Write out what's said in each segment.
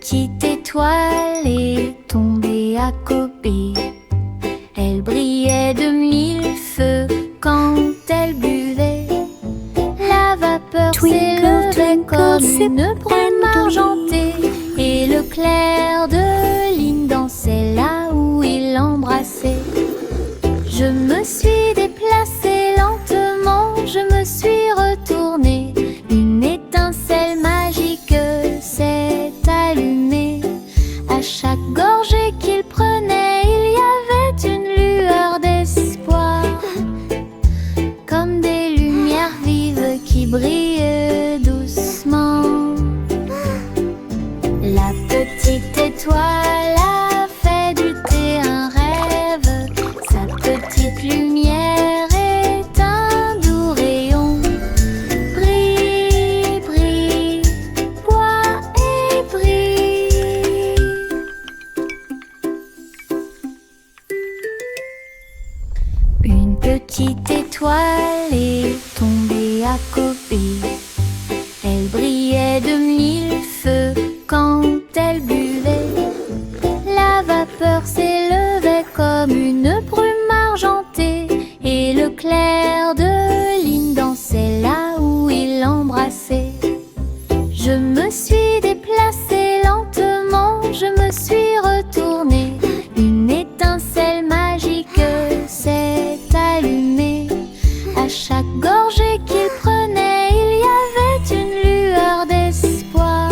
petite étoile est tombée à côté. Elle brillait de mille feux quand elle buvait. La vapeur s'élevait comme une brume argentée, et le clair de lune dansait là où il l'embrassait. Je me suis déplacée lentement, je me suis retournée. Une étincelle magique s'est allumée. À chaque gorgée qu'il prenait, il y avait une lueur d'espoir, comme des lumières vives qui brillent doucement. La petite étoile a fait du thé un rêve. Sa petite lumière est un doux rayon. Brille, brille, bois et brille. Une petite étoile est tombée à côté. Elle brillait de mille feux quand elle buvait. La vapeur s'élevait comme une brume argentée, et le clair de lune dansait là où il l'embrassait. Je me suis déplacée lentement, je me suis retournée. Une étincelle magique s'est allumée. À chaque gorgée qu'il prenait, il y avait une lueur d'espoir,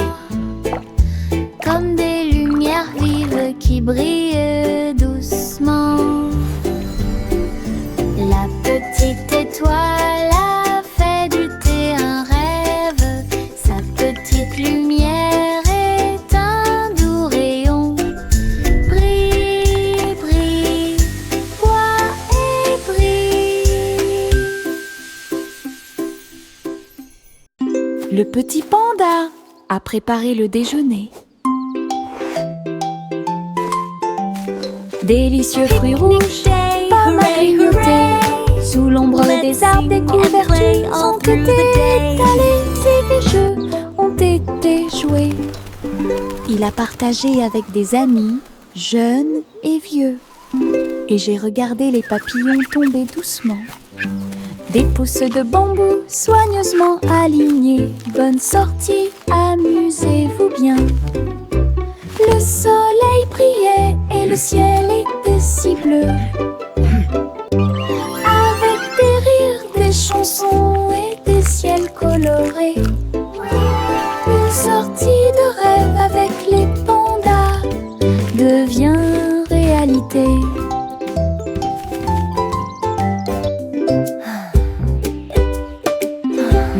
comme des lumières vives qui brillent doucement. La petite étoile a fait du thé un rêve. Sa petite lumière est un doux rayon. Brille, brille, bois et brille. Le petit panda a préparé le déjeuner. Délicieux fruits rouges, pommes à grignoter. Sous l'ombre des arbres, des couvertures ont été étalées et des jeux ont été joués. Il a partagé avec des amis, jeunes et vieux. Et j'ai regardé les papillons tomber doucement. Des pousses de bambou soigneusement alignées. Bonne sortie, amusez-vous bien. Le soleil brillait et le ciel était si bleu. Avec des rires, des chansons et des ciels colorés. Une sortie de rêve avec les pandas devient réalité.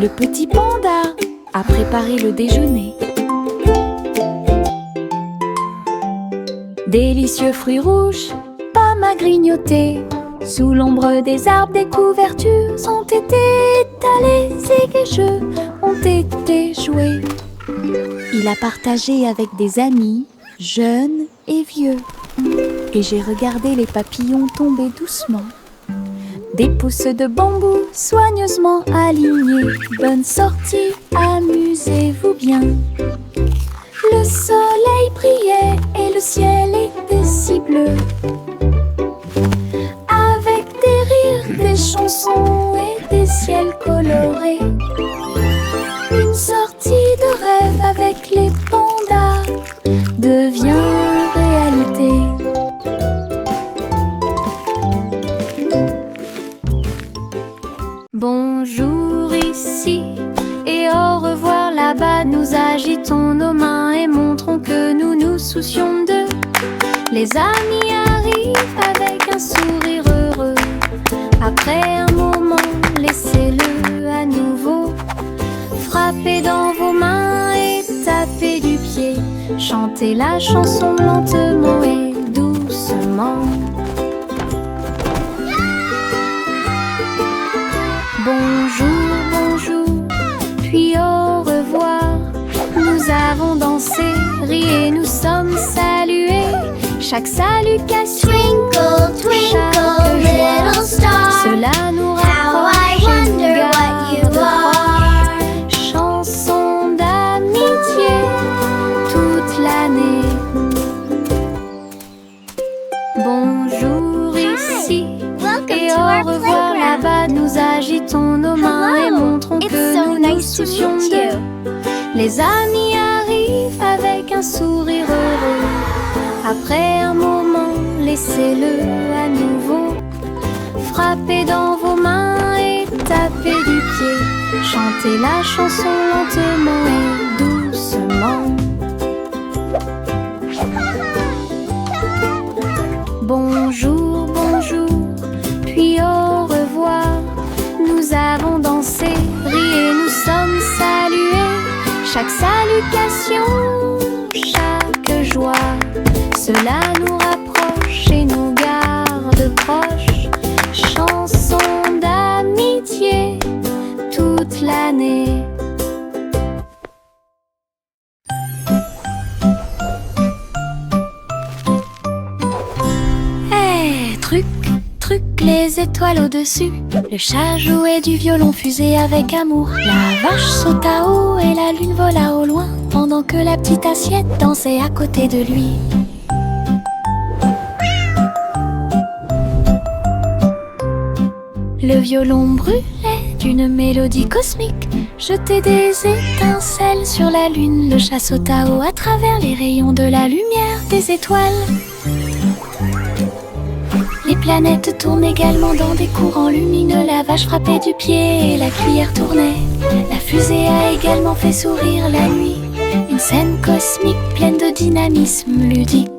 Le petit panda a préparé le déjeuner. Délicieux fruits rouges, pommes à grignoter. Sous l'ombre des arbres, des couvertures ont été étalées et des jeux ont été joués. Il a partagé avec des amis, jeunes et vieux. Et j'ai regardé les papillons tomber doucement. Des pousses de bambou soigneusement alignées. Bonne sortie, amusez-vous bien. Le soleil brillait et le ciel était si bleu. Avec des rires, des chansons et des ciels colorés. Une sortie de rêve avec les pandas devient réalité. Bonjour ici et au revoir là-bas. Nous agitons nos mains et montrons que nous nous soucions d'eux. Les amis arrivent avec un sourire heureux. Après un moment, laissez-le à nouveau. Frappez dans vos mains et tapez du pied. Chantez la chanson lentement et doucement. Bonjour, bonjour, puis au revoir. Nous avons dansé, ri et nous sommes salués. Chaque salutation, Twinkle, twinkle, chaque little joie, star, cela nous how I rapproche et nous wonder what you garde are. proches. Chanson d'amitié toute la l'année. Bonjour ici et au revoir là-bas. Nous agitons nos mains et montrons que nous nous soucions d'eux. Les amis arrivent avec un sourire heureux. Après un moment, laissez-le à nouveau. Frappez dans vos mains et tapez du pied. Chantez la chanson lentement et doucement. Bonjour, bonjour, puis au revoir. Nous avons dansé, ri et nous sommes salués. Chaque salutation, chaque joie, cela nous rapproche et nous garde proches. Chanson d'amitié toute l'année. Hey, truc, truc, les étoiles au-dessus. Le chat jouait du violon fusé avec amour. La vache sauta haut et la lune vola au loin, pendant que la petite assiette dansait à côté de lui. Le violon brûlait d'une mélodie cosmique, jetait des étincelles sur la lune. Le chat sauta haut à travers les rayons de la lumière des étoiles. Les planètes tournent également dans des courants lumineux. La vache frappait du pied et la cuillère tournait. La fusée a également fait sourire la nuit. Une scène cosmique pleine de dynamisme ludique.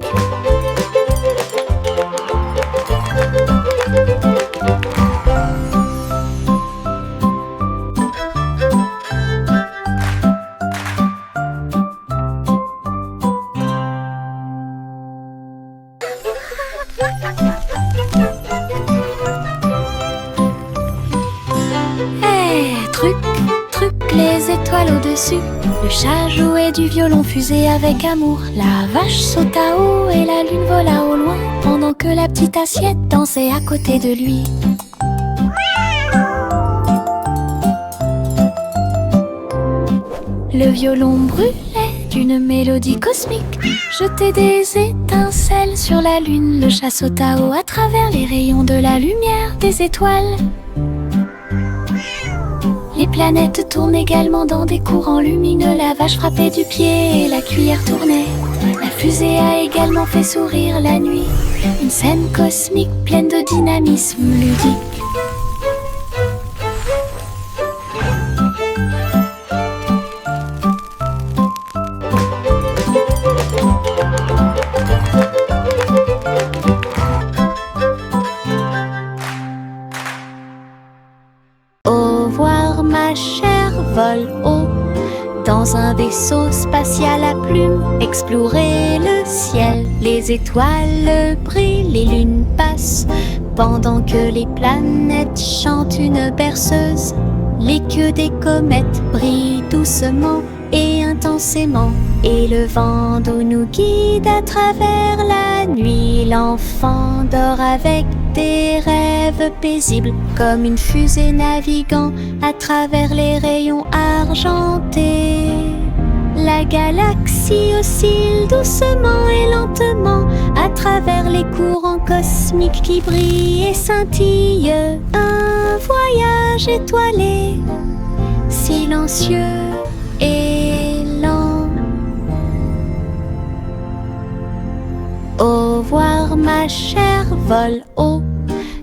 Truc, truc, les étoiles au-dessus. Le chat jouait du violon fusé avec amour. La vache sauta haut et la lune vola au loin, pendant que la petite assiette dansait à côté de lui. Le violon brûlait d'une mélodie cosmique, jetait des étincelles sur la lune. Le chat sauta haut à travers les rayons de la lumière des étoiles. Les planètes tournent également dans des courants lumineux. La vache frappait du pied et la cuillère tournait. La fusée a également fait sourire la nuit. Une scène cosmique pleine de dynamisme ludique. Au revoir ma chère, vole haut dans un vaisseau spatial à plumes. Explorer le ciel, les étoiles brillent, les lunes passent, pendant que les planètes chantent une berceuse. Les queues des comètes brillent doucement et intensément, et le vent d'eau nous guide à travers la nuit. L'enfant dort avec des rêves paisibles, comme une fusée naviguant à travers les rayons argentés. La galaxie oscille doucement et lentement à travers les courants cosmiques qui brillent et scintillent. Un voyage étoilé, silencieux et lent. Au revoir ma chère, vole haut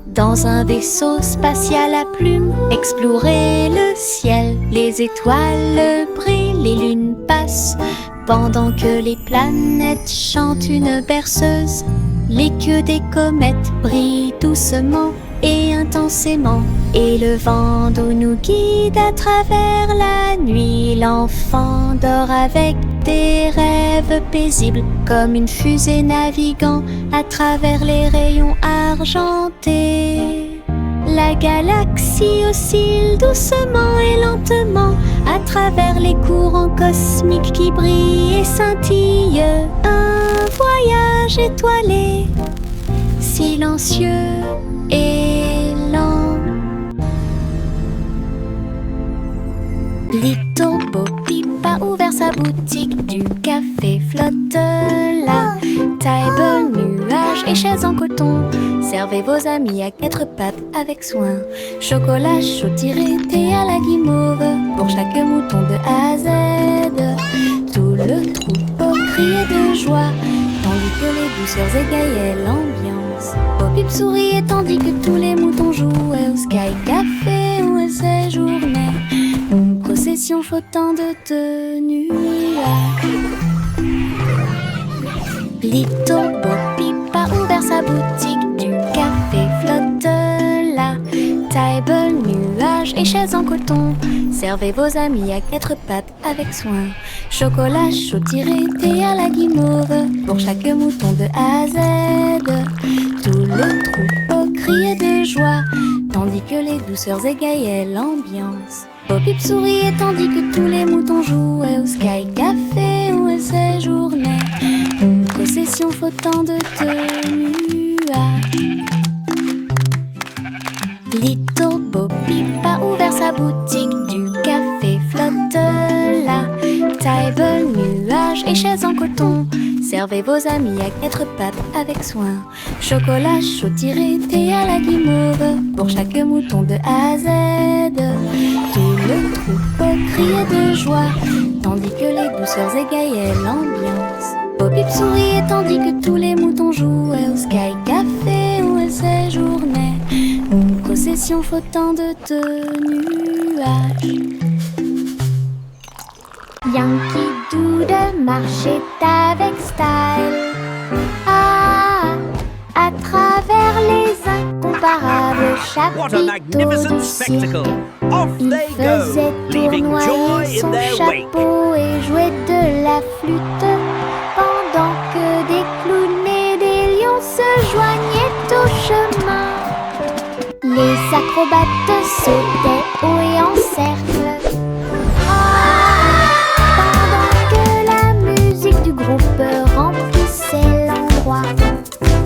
dans un vaisseau spatial à plumes. Explorer le ciel, les étoiles brillent, les lunes passent, pendant que les planètes chantent une berceuse. Les queues des comètes brillent doucement et intensément, et le vent d'eau nous guide à travers la nuit. L'enfant dort avec des rêves paisibles, comme une fusée naviguant à travers les rayons argentés. La galaxie oscille doucement et lentement à travers les courants cosmiques qui brillent et scintillent. Un voyage étoilé, silencieux et lent. Little Bo Peep a ouvert sa boutique, du café flotte là. Table, nuages et chaises en coton. Servez vos amis à quatre pattes avec soin. Chocolat chaud tiré, thé à la guimauve. Pour chaque mouton de A à Z. Tout le troupeau criait de joie, tandis que les douceurs égayaient l'ambiance. Bo-Bip souriait tandis que tous les moutons jouaient au Sky Café où elle séjournait. Une procession flottant de nuages. Little Bo-Bip a ouvert sa boutique, du café flotte là. Table, nuages et chaises en coton. Servez vos amis à quatre pattes avec soin. Chocolat chaud tiré, thé à la guimauve. Pour chaque mouton de A à Z. Tout le troupeau criait de joie, tandis que les douceurs égayaient l'ambiance. Bo-Bip souriait tandis que tous les moutons jouaient au Sky Café où elle séjournait. Une procession flottant de nuages. Little Bo-Bip a ouvert sa boutique, du café flotte là. Table, nuages et chaises en coton. Servez vos amis à quatre pattes avec soin. Chocolat chaud tiré, thé à la guimauve. Pour chaque mouton de A à Z. Tout le troupeau criait de joie, tandis que les douceurs égayaient l'ambiance. Bo-Bip souriait tandis que tous les moutons jouaient au Sky Café où elle séjournait. Une procession flottant de nuages. Yankee Doodle marchait avec style. Ah, à travers les incomparables What a chapiteaux magnificent du cirque. spectacle! Off Il they faisait go, leaving joy tournoyer in son their wake. chapeau et jouait de la flûte, pendant que des clowns et des lions se joignaient au chemin. Les acrobates sautaient haut et en cercle. Ah, pendant que la musique du groupe remplissait l'endroit,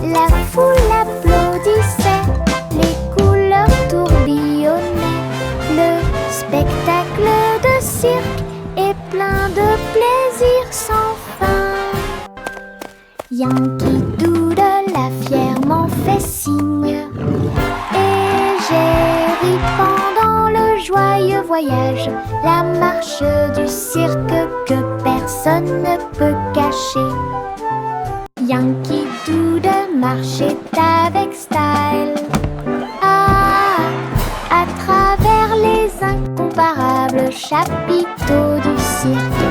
la foule applaudissait, les couleurs tourbillonnaient. Le spectacle de cirque est plein de plaisir sans fin. Yankee Doodle a fièrement fait signe, et j'ai ri pendant le joyeux voyage, la marche du cirque que personne ne peut cacher. Yankee Doodle marchait avec style. Ah, à travers les incomparables chapiteaux du cirque,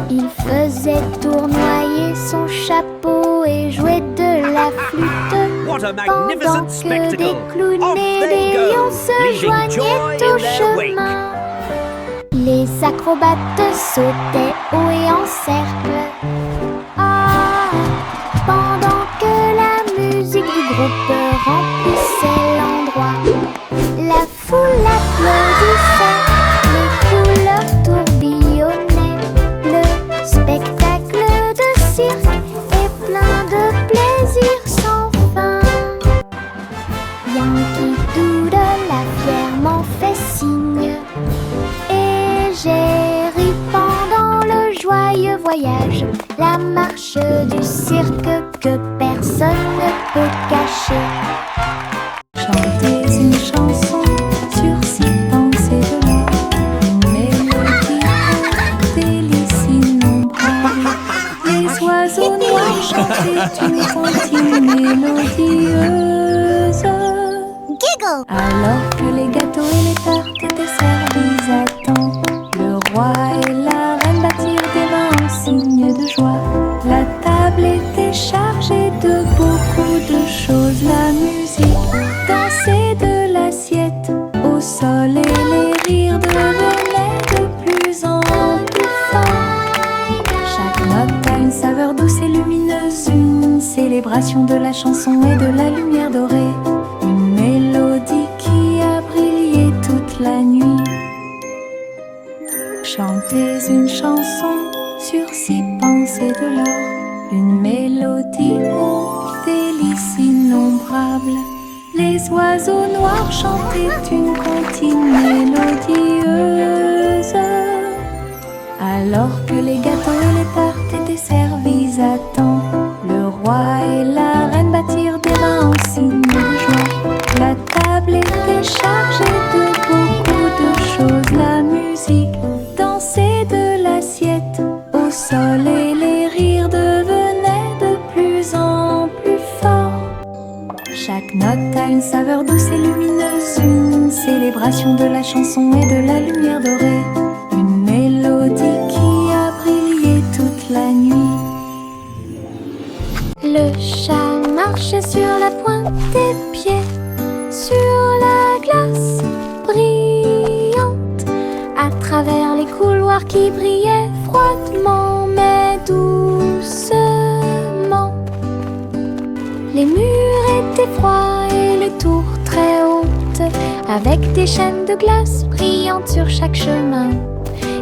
il faisait tournoyer son chapeau et jouait de la flûte, What a pendant magnificent que spectacle! des clowns Off et they des go, lions se leaving joy joignaient in au their wake. chemin. Les acrobates sautaient haut et en cercle. Ah, pendant que la musique du groupe remplissait l'endroit, la foule applaudissait, les couleurs tourbillonnaient. Le spectacle de cirque est plein de plaisir sans fin. Yankee Doodle a fièrement fait signe, et j'ai ri pendant le joyeux voyage, la marche du cirque que personne ne peut cacher. Chantez une chanson sur 6 pensées de l'or, une mélodie délice innombrable. Les oiseaux noirs chantaient une comptine mélodieuse. Alors que les gâteaux et les tartes étaient servis à temps, le roi et la reine battirent des mains en signe de joie. La table était chargée de beaucoup de choses, la musique dansait de l'assiette au sol et les rires devenaient de plus en plus forts. Chaque note a une saveur douce et lumineuse, une célébration de la chanson et de la lumière dorée, une mélodie qui a brillé toute la nuit. Chantez une chanson sur 6 pensées de l'or, une mélodie aux délices innombrables. Les oiseaux noirs chantaient une comptine mélodieuse, alors que les gâteaux et les rires devenaient de plus en plus forts. Chaque note a une saveur douce et lumineuse, une célébration de la chanson et de la lumière dorée, une mélodie qui a brillé toute la nuit. Le chat marchait sur la pointe des pieds, sur la glace brillante, à travers les couloirs qui brillaient froidement mais doucement. Les murs étaient froids et les tours très hautes, avec des chaînes de glace brillantes sur chaque chemin.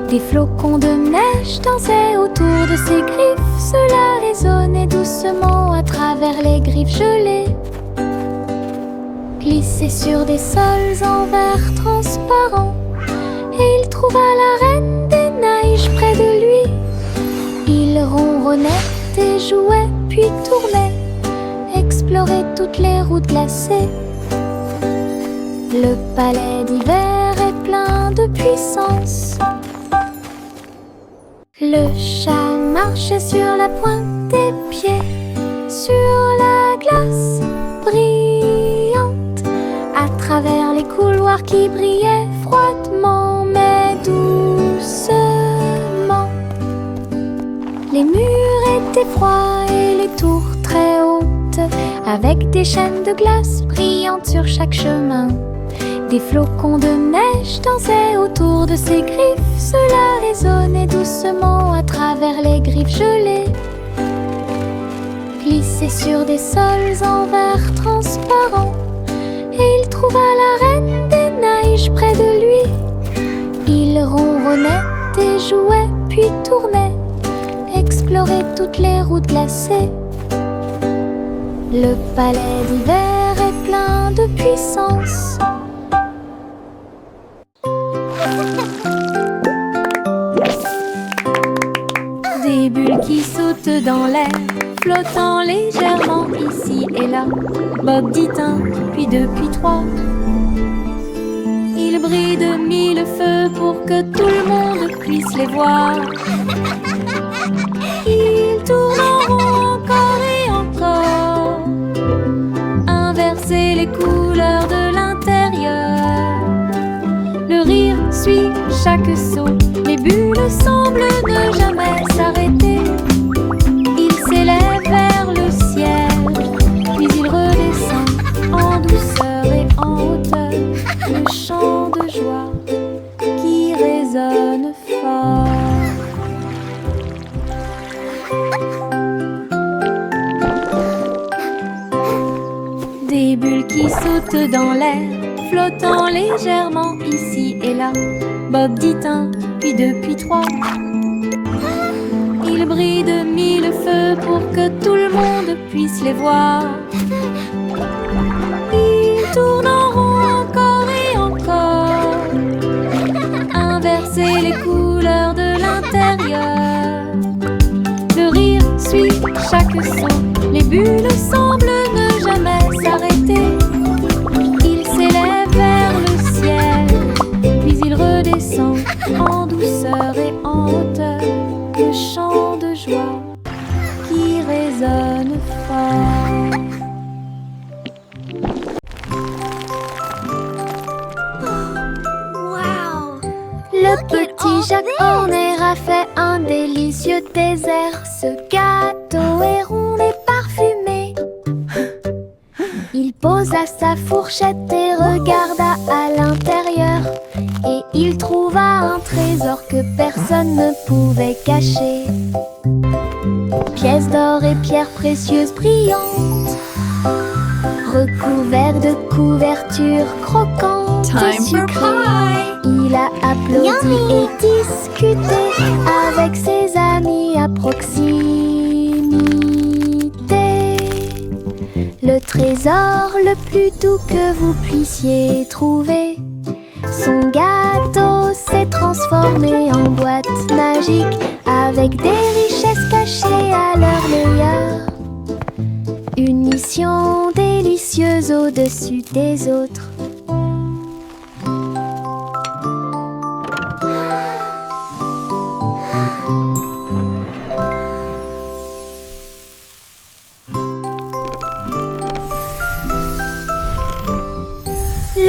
Des flocons de neige dansaient autour de ses griffes, cela résonnait doucement à travers les griffes gelées. Glissait sur des sols en verre transparent, et il trouva la reine des neiges près de lui. Il ronronnait et jouait puis tournait, explorait toutes les routes glacées. Le palais d'hiver est plein de puissance. Le chat marchait sur la pointe des pieds, sur la glace brillante, à travers les couloirs qui brillaient froidement mais doucement. Les murs étaient froids et les tours très hautes, avec des chaînes de glace brillantes sur chaque chemin. Des flocons de neige dansaient autour de ses griffes, cela résonnait doucement à travers les griffes gelées. Glissait sur des sols en verre transparent, et il trouva la reine des neiges près de lui. Il ronronnait et jouait puis tournait, explorait toutes les routes glacées. Le palais d'hiver est plein de puissance. Des bulles qui sautent dans l'air, flottant légèrement ici et là. Bob dit un, puis deux, puis trois. Ils brillent de mille feux pour que tout le monde puisse les voir. Ils tournent en rond encore et encore, inverser les couleurs de l'intérieur. Le rire suit chaque saut, les bulles semblent ne jamais s'arrêter. Ils s'élèvent vers le ciel, puis ils redescendent en douceur et en hauteur. Le chant de joie qui résonne fort. Des bulles qui sautent dans l'air, flottant légèrement ici et là. Bob dit un, puis deux, puis trois. Ils brillent de mille feux pour que tout le monde puisse les voir. Ils tournent en rond encore et encore, inverser les couleurs de l'intérieur. Le rire suit chaque saut, les bulles semblent ne jamais s'arrêter. Ils s'élèvent vers le ciel, puis ils redescendent en douceur et en hauteur. Le chant de joie qui résonne fort. Le petit Jacques Horner a fait un délicieux dessert. Ce gâteau est rond et parfumé. Il posa sa fourchette et regarda à l'intérieur, et il trouva un trésor que personne ne pouvait cacher. Pièces d'or et pierres précieuses brillantes, recouverts de couvertures croquantes et sucrées. Il a applaudi et discuté avec ses amis à proximité. Le trésor le plus doux que vous puissiez trouver. Son gâteau s'est transformé en boîte magique, avec des richesses cachées à leur meilleur. Une mission délicieuse au-dessus des autres.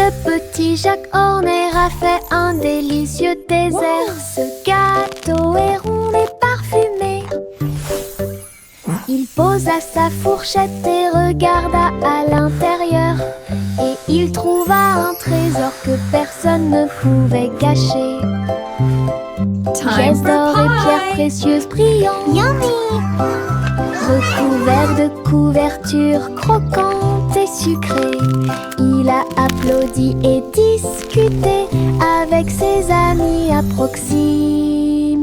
Le petit Jacques Horner a fait un délicieux dessert. Ce gâteau est rond et parfumé. Il posa sa fourchette et regarda à l'intérieur. Et il trouva un trésor que personne ne pouvait gâcher. Pièces d'or et pierres précieuses brillantes. Yummy! Recouvert de couvertures croquantes et sucrées. Il a applaudi et discuté avec ses amis à proximité.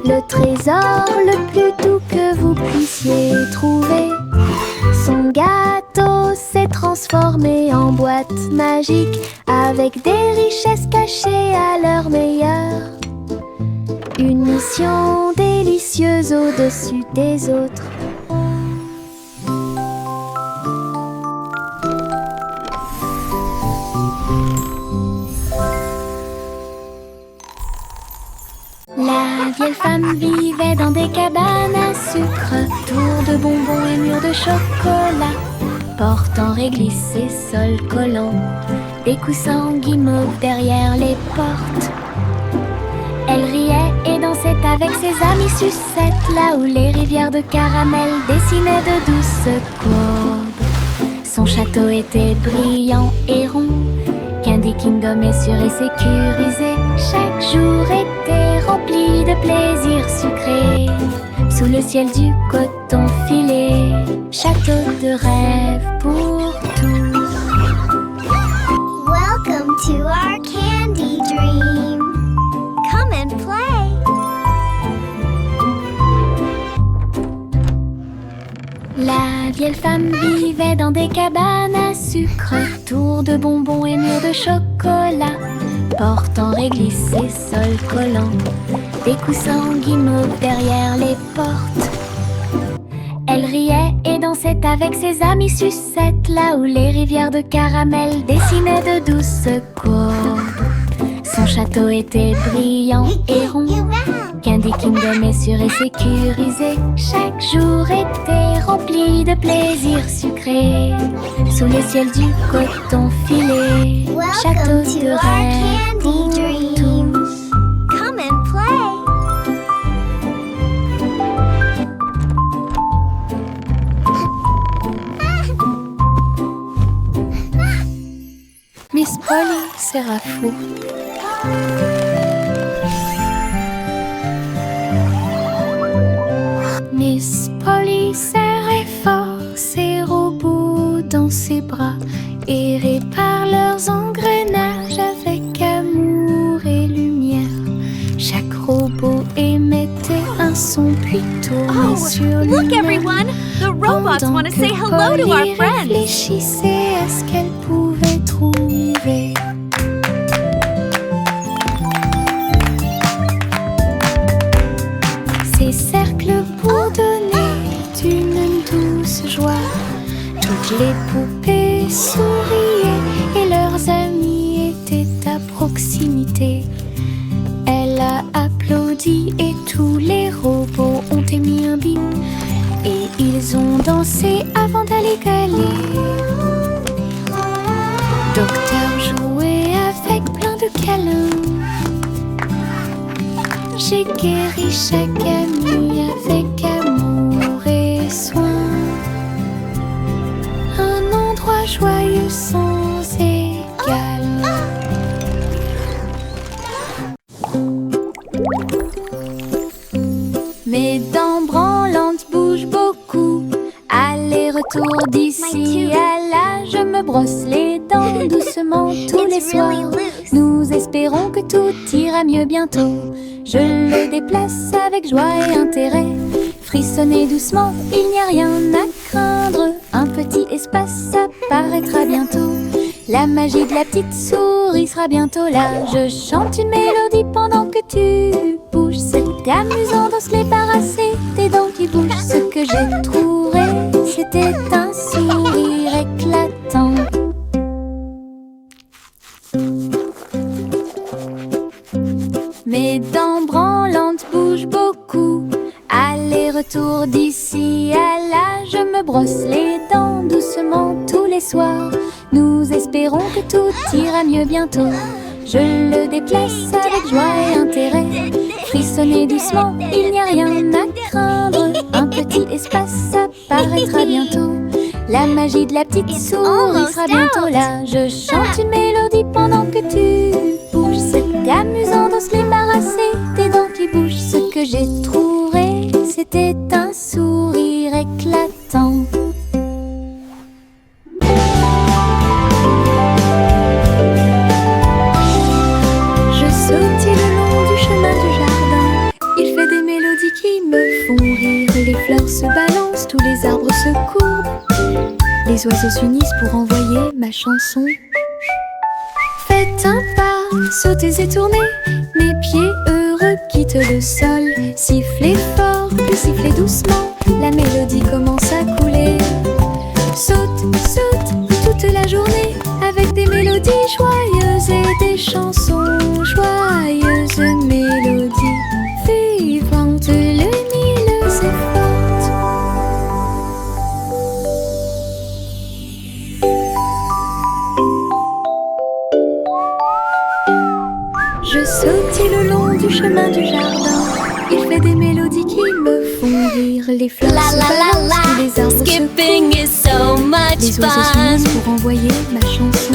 Le trésor le plus doux que vous puissiez trouver. Son gâteau s'est transformé en boîte magique avec des richesses cachées à leur meilleur. Une mission délicieuse au-dessus des autres. La vieille femme vivait dans des cabanes à sucre, tours de bonbons et murs de chocolat, portes en réglisse et sol collant, des coussins en guimauve derrière les portes. Elle riait et dansait avec ses amis sucettes, là où les rivières de caramel dessinaient de douces courbes. Son château était brillant et rond, Candy Kingdom est sûr et sécurisé. Chaque jour était rempli de plaisirs sucrés. Sous le ciel du coton filé, château de rêve pour tous. Welcome to our candy dream. Come and play. La vieille femme vivait dans des cabanes à sucre, tours de bonbons et murs de chocolat, portes en réglisse et sol collant, des coussins en guimauve derrière les portes. Elle riait et dansait avec ses amis sucettes, là où les rivières de caramel dessinaient de douces courbes. Son château était brillant et rond, Candy Kingdom est sûr et sécurisé. Chaque jour était rempli de plaisirs sucrés. Sous le ciel du coton filé, château Welcome de to our rêve pour candy dream. tous. Come and play. Miss Polly sera fou. Miss Polly serrait fort ses robots dans ses bras et répare leurs engrenages avec amour et lumière. Chaque robot émettait un son puis tournait sur Look, lui-même. everyone! The robots Pendant want to que say hello to our Polly friends. réfléchissait à ce qu'elle pouvait trouver. Ces cercles bourdonnaient d'une douce joie. Toutes les poupées souriaient et leurs amis étaient à proximité. Elle a applaudi et tous les robots ont émis un bip. Et ils ont dansé avant d'aller gagner. Docteur jouait avec plein de câlins. J'ai guéri chaque ami avec amour et soin. Un endroit joyeux sans égal. Mes dents branlantes bougent beaucoup. Aller-retour d'ici à là, je me brosse les dents doucement tous les It's soirs. really loose. Nous espérons que tout ira mieux bientôt. Je le déplace avec joie et intérêt. Frissonnez doucement, il n'y a rien à craindre. Un petit espace apparaîtra bientôt. La magie de la petite souris sera bientôt là. Je chante une mélodie pendant que tu bouges. C'est amusant de se débarrasser des dents qui bougent. Ce que j'ai trouvé, c'était un sourire éclatant. Mes dents branlantes bougent beaucoup. Aller-retour d'ici à là, je me brosse les dents doucement tous les soirs. Nous espérons que tout ira mieux bientôt. Je le déplace avec joie et intérêt. Frissonnez doucement, il n'y a rien à craindre. Un petit espace apparaîtra bientôt. La magie de la petite souris sera bientôt là. Je chante une mélodie pendant que tu bouges. C'est amusant de se débarrasser des dents qui bougent. Ce que j'ai trouvé, c'était un sourire éclatant. Je sautille le long du chemin du jardin. Il fait des mélodies qui me font rire. Les fleurs se balancent, tous les arbres se courbent. Les oiseaux s'unissent pour envoyer ma chanson. Faites un pas, sautez et tournez. Mes pieds heureux quittent le sol. Sifflez fort, puis sifflez doucement. La mélodie commence à couler. Saute, saute toute la journée avec des mélodies joyeuses et des chansons joyeuses. Mélodies vivantes, lumineuses et fortes. Je sautille le long du chemin du jardin. Il fait des mélodies qui me font rire. Les fleurs se balancent, tous les arbres se Skipping courent. is so much Les oiseaux fun. s'unissent pour envoyer ma chanson.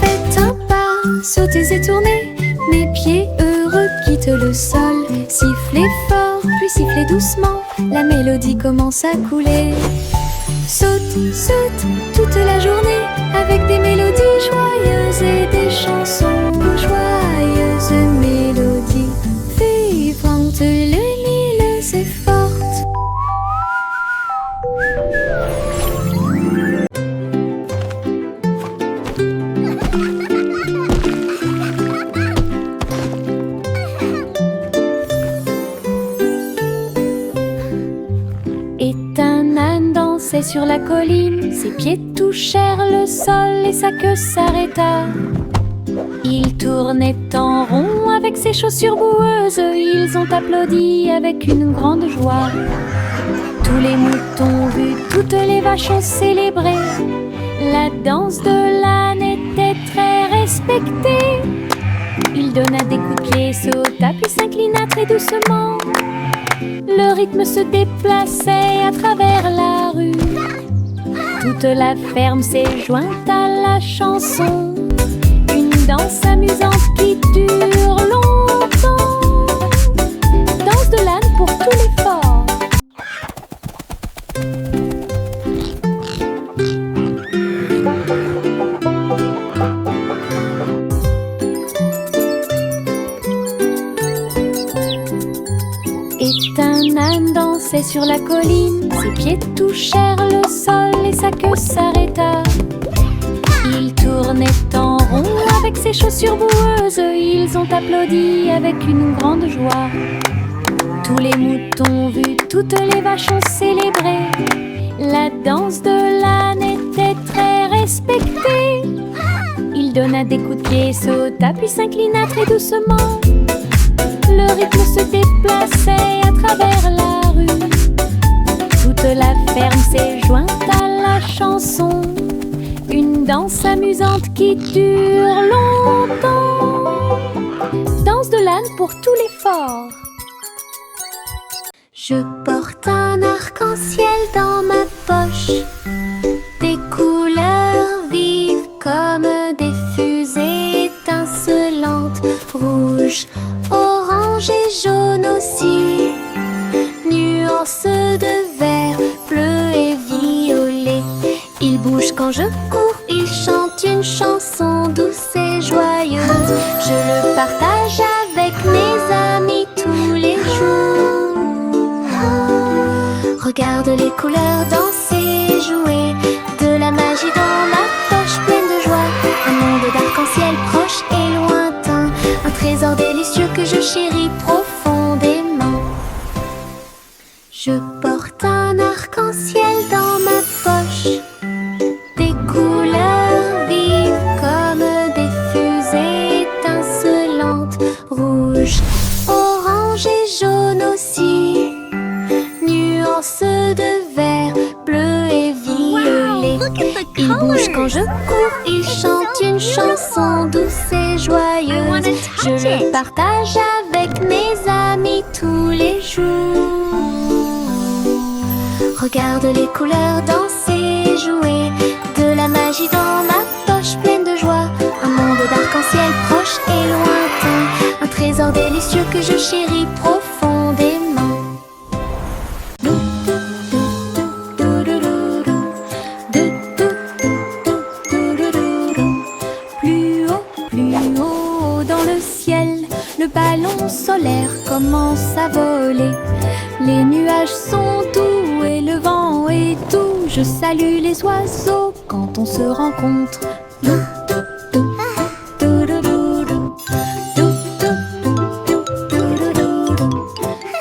Faites un pas, sautez et tournez. Mes pieds heureux quittent le sol. Sifflez fort, puis sifflez doucement. La mélodie commence à couler. Saute, saute toute la journée avec des mélodies joyeuses et des chansons joyeuses. Mélodies vivantes, lumineuses et fortes. Et un âne dansait sur la colline. Ses pieds touchèrent le sol et sa queue s'arrêta. Il tournait en rond avec ses chaussures boueuses. Ils ont applaudi avec une grande joie. Tous les moutons vus, toutes les vaches ont célébré. La danse de l'âne était très respectée. Il donna des coups de pied, sauta puis s'inclina très doucement. Le rythme se déplaçait à travers la rue. Toute la ferme s'est jointe à la chanson. Une danse amusante qui dure longtemps. Danse de l'âne pour tous les forts. Et un âne dansait sur la colline. Ses pieds touchèrent le sol et sa queue s'arrêta. Il tournait en rond avec ses chaussures boueuses. Ils ont applaudi avec une grande joie. Tous les moutons vus, toutes les vaches ont célébré. La danse de l'âne était très respectée. Il donna des coups de pied, sauta puis s'inclina très doucement. Le rythme se déplaçait à travers la rue. Toute la ferme s'est jointe à la chanson. Une danse amusante qui dure longtemps. Danse de l'âne pour tous les forts. Je porte un arc-en-ciel dans ma poche. Des couleurs vives comme des fusées étincelantes. Rouge, orange et jaune aussi. Nuances de vert, bleu et violet. Il bouge quand je cours, il chante une chanson douce et joyeuse. Je le partage avec mes amis tous les jours. Regarde les couleurs danser, jouer. De la magie dans ma poche pleine de joie. Un monde d'arc-en-ciel proche et lointain. Un trésor délicieux que je chéris profondément. Je porte un arc-en-ciel dans ma poche. Des couleurs vives comme des fusées étincelantes. Rouge, orange et jaune aussi. Nuances de vert, bleu et violet. Wow, partage avec mes amis tous les jours. Regarde les couleurs danser, jouer, de la magie dans ma poche pleine de joie. Un monde d'arc-en-ciel proche et lointain, un trésor délicieux que je chéris profondément. Plus haut dans le ciel, le ballon solaire commence à voler. Les nuages sont doux et le vent est doux. Je salue les oiseaux quand on se rencontre.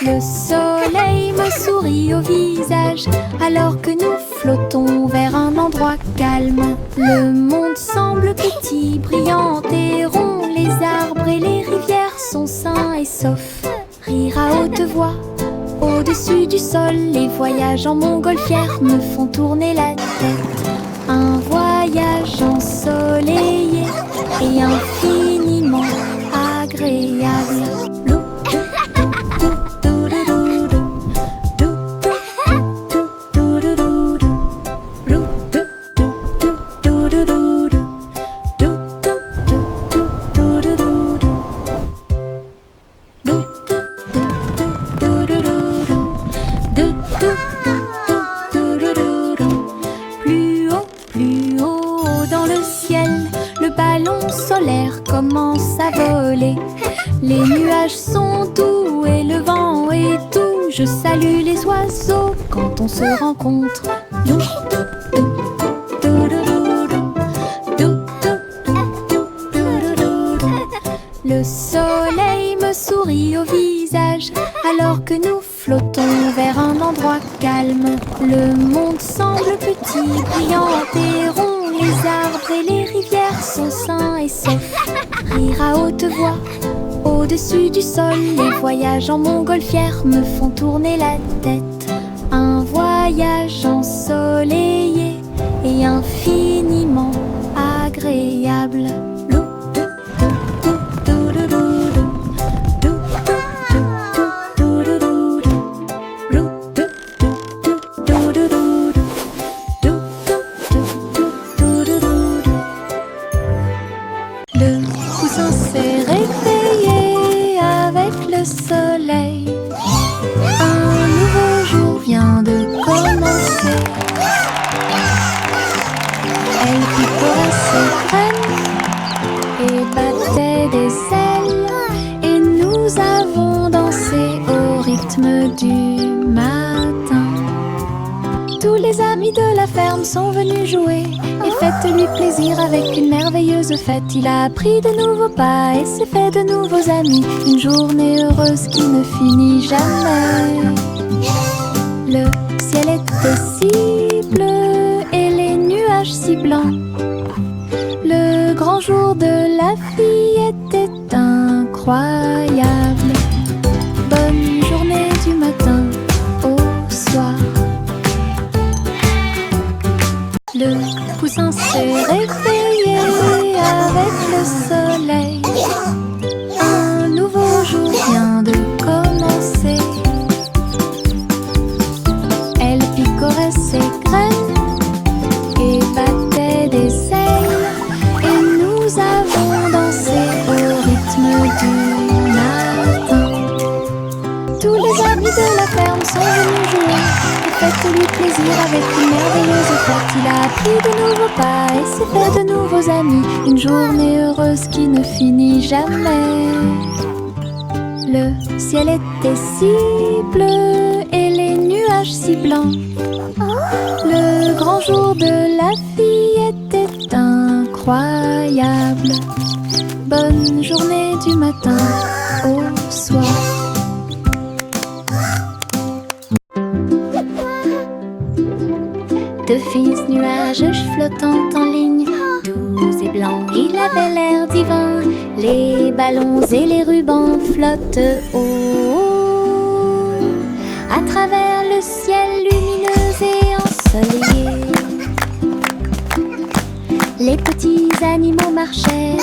Le soleil me sourit au visage alors que nous flottons vers un endroit calme. Le monde semble petit, brillant et rond. Les arbres et les rivières sont sains et saufs. Rire à haute voix au-dessus du sol. Les voyages en montgolfière me font tourner la tête. Un voyage ensoleillé et infiniment agréable. Plus haut dans le ciel, le ballon solaire commence à voler. Les nuages sont doux et le vent est doux. Je salue les oiseaux quand on se rencontre. Le soleil me sourit au visage alors que nous flottons vers un endroit calme. Le monde semble petit, brillant et rond. Les arbres et les rivières sont sains et saufs. Rire à haute voix au-dessus du sol. Les voyages en montgolfière me font tourner la tête. Un voyage ensoleillé et infiniment agréable. Le poussin s'est réveillé avec le soleil. Un nouveau jour vient de commencer. Elle picorait ses graines et battait des ailes. Et nous avons dansé au rythme du matin. Tous les amis de la ferme sont venus jouer et faites-lui plaisir avec une merveilleuse fête. Il a appris de nouveaux pas et s'est fait de nouveaux amis. Une journée heureuse qui ne finit jamais. Le ciel était si bleu et les nuages si blancs. Le grand jour de la vie était incroyable. Bonne journée du matin au soir. Le poussin s'est réveillé avec le soleil. Un nouveau jour vient de commencer. Elle picorait ses graines et battait des ailes. Et nous avons dansé au rythme du matin. Tous les amis de la ferme sont venus jouer. Faites-lui plaisir avec une merveilleuse fête. Il a appris de nouveaux pas et s'est fait de nouveaux amis. Une journée heureuse qui ne finit jamais. Le ciel était si bleu et les nuages si blancs. Le grand jour de la vie était incroyable. Bonne journée du matin au soir. De fins nuages flottant en ligne, doux et blancs, il avait l'air divin. Les ballons et les rubans flottent haut à travers le ciel lumineux et ensoleillé. Les petits animaux marchaient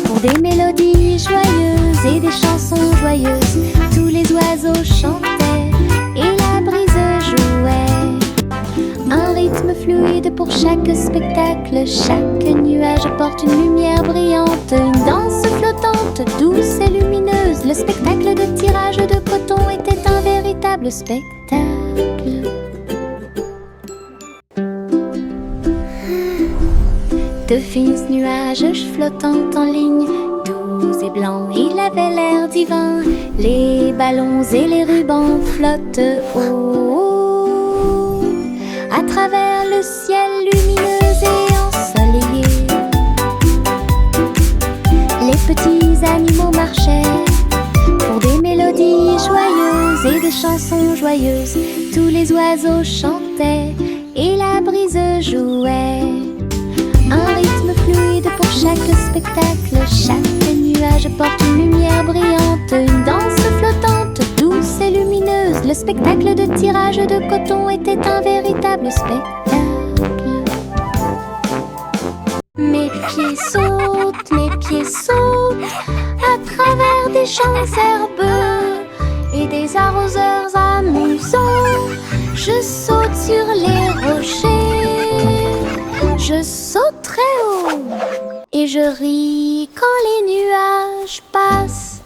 pour des mélodies joyeuses et des chansons joyeuses. Tous les oiseaux chantaient et la brise jouait. Un rythme fluide pour chaque spectacle. Chaque nuage apporte une lumière brillante. Une danse flottante, douce et lumineuse. Le spectacle de tirage de coton était un véritable spectacle. De fins nuages flottant en ligne, doux et blancs, il avait l'air divin. Les ballons et les rubans flottent haut à travers le ciel lumineux et ensoleillé. Les petits animaux marchaient pour des mélodies joyeuses et des chansons joyeuses. Tous les oiseaux chantaient et la brise jouait. Un rythme fluide pour chaque spectacle. Chaque nuage porte une lumière brillante. Une danse flottante, douce et lumineuse. Le spectacle de tirage de coton était un véritable spectacle. Mes pieds sautent à travers des champs herbeux et des arroseurs amusants. Je saute sur les rochers, je saute très haut et je ris quand les nuages passent.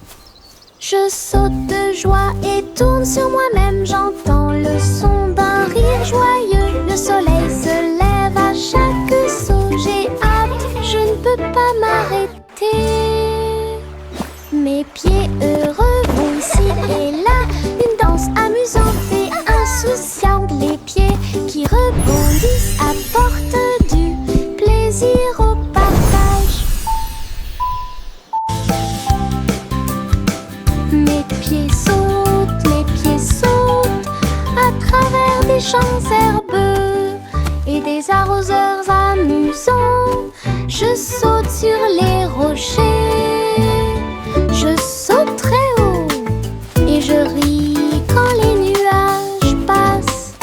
Je saute de joie et tourne sur moi-même. J'entends le son d'un rire joyeux. Le soleil se lève à chaque saut. J'ai hâte, je ne peux pas m'arrêter. Mes pieds heureux vont ici et là. Une danse amusante et insouciante. Les pieds qui rebondissent apportent du plaisir au partage. Mes pieds sautent à travers des champs herbeux et des arroseurs amusants. Je saute sur les rochers, je saute très haut et je ris quand les nuages passent.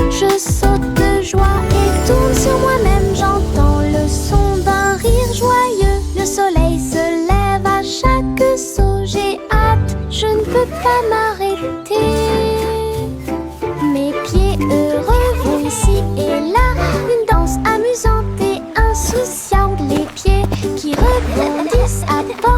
Je saute de joie et tourne sur moi-même. J'entends le son d'un rire joyeux. Le soleil se lève à chaque saut. J'ai hâte, je ne peux pas m'arrêter. Mes pieds heureux vont ici et là. Une danse amusante et insouciante. Les pieds qui rebondissent apportent